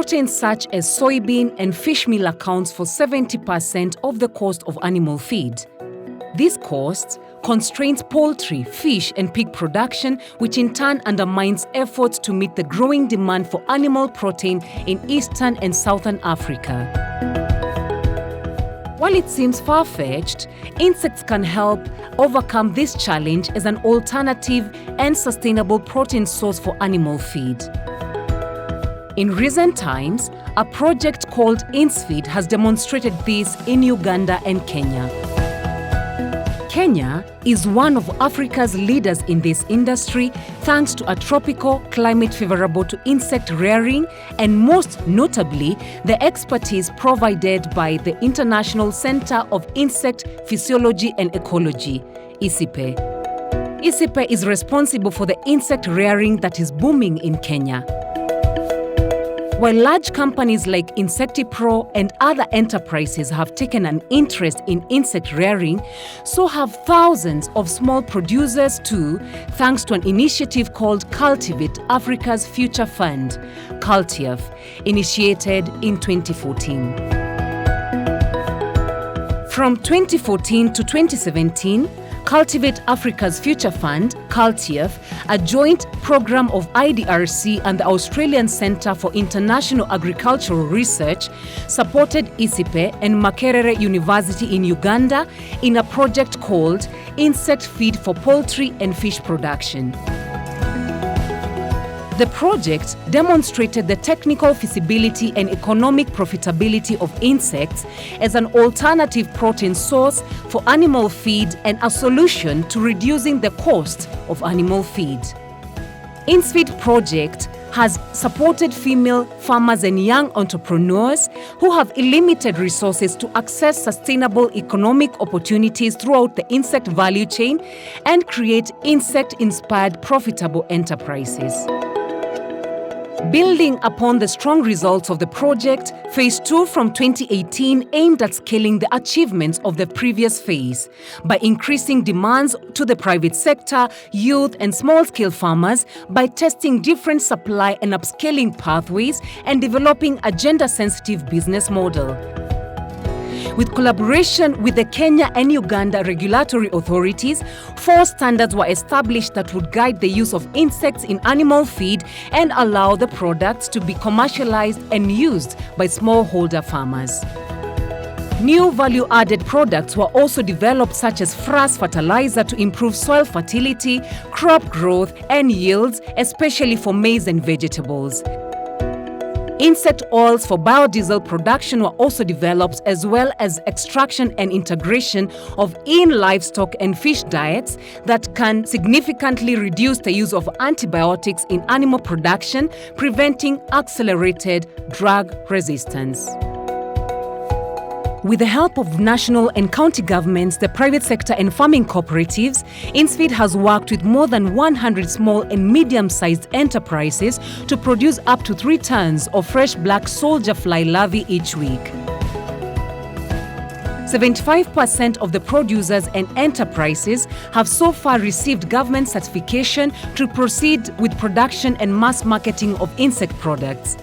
proteins such as soybean and fish meal accounts for 70% of the cost of animal feed. This cost constrains poultry, fish and pig production, which in turn undermines efforts to meet the growing demand for animal protein in Eastern and Southern Africa. While it seems far-fetched, insects can help overcome this challenge as an alternative and sustainable protein source for animal feed. In recent times, a project called INSEED has demonstrated this in Uganda and Kenya. Kenya is one of Africa's leaders in this industry thanks to a tropical climate favorable to insect rearing and most notably the expertise provided by the International Center of Insect Physiology and Ecology, ISIPE. ISIPE is responsible for the insect rearing that is booming in Kenya. While large companies like InsectiPro and other enterprises have taken an interest in insect rearing, so have thousands of small producers too, thanks to an initiative called Cultivate Africa's Future Fund, CULTIAF, initiated in 2014. From 2014 to 2017, Cultivate Africa's Future Fund, CULTIAF, a joint program of IDRC and the Australian Centre for International Agricultural Research, supported ISIPE and Makerere University in Uganda in a project called Insect Feed for Poultry and Fish Production. The project demonstrated the technical feasibility and economic profitability of insects as an alternative protein source for animal feed and a solution to reducing the cost of animal feed. INSEED project has supported female farmers and young entrepreneurs who have limited resources to access sustainable economic opportunities throughout the insect value chain and create insect-inspired profitable enterprises. Building upon the strong results of the project, Phase 2 from 2018 aimed at scaling the achievements of the previous phase by increasing demands to the private sector, youth and small-scale farmers by testing different supply and upscaling pathways and developing a gender-sensitive business model. With collaboration with the Kenya and Uganda regulatory authorities, 4 standards were established that would guide the use of insects in animal feed and allow the products to be commercialized and used by smallholder farmers. New value-added products were also developed such as frass fertilizer to improve soil fertility, crop growth and yields, especially for maize and vegetables. Insect oils for biodiesel production were also developed, as well as extraction and integration of livestock and fish diets that can significantly reduce the use of antibiotics in animal production, preventing accelerated drug resistance. With the help of national and county governments, the private sector and farming cooperatives, INSEED has worked with more than 100 small and medium-sized enterprises to produce up to 3 tons of fresh black soldier fly larvae each week. 75% of the producers and enterprises have so far received government certification to proceed with production and mass marketing of insect products.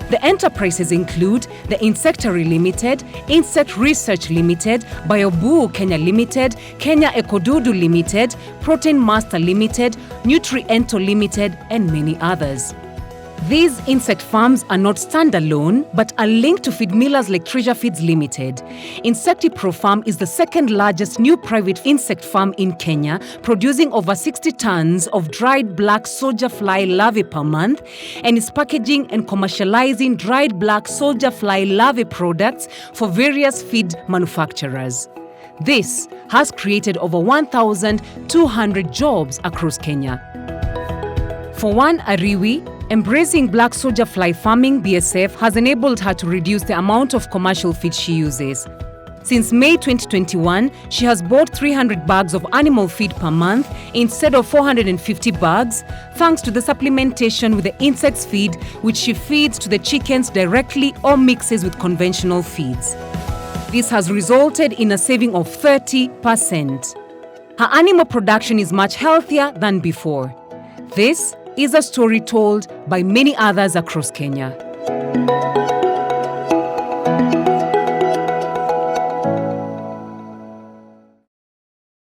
The enterprises include the Insectary Limited, Insect Research Limited, Bioboo Kenya Limited, Kenya Ekodudu Limited, Protein Master Limited, Nutriento Limited, and many others. These insect farms are not standalone, but are linked to feed millers like Treasure Feeds Limited. InsectiPro Farm is the second largest new private insect farm in Kenya, producing over 60 tons of dried black soldier fly larvae per month, and is packaging and commercializing dried black soldier fly larvae products for various feed manufacturers. This has created over 1,200 jobs across Kenya. For one Ariwi, embracing black soldier fly farming (BSF) has enabled her to reduce the amount of commercial feed she uses. Since May 2021, she has bought 300 bags of animal feed per month instead of 450 bags, thanks to the supplementation with the insects feed, which she feeds to the chickens directly or mixes with conventional feeds. This has resulted in a saving of 30%. Her animal production is much healthier than before. This is a story told by many others across Kenya.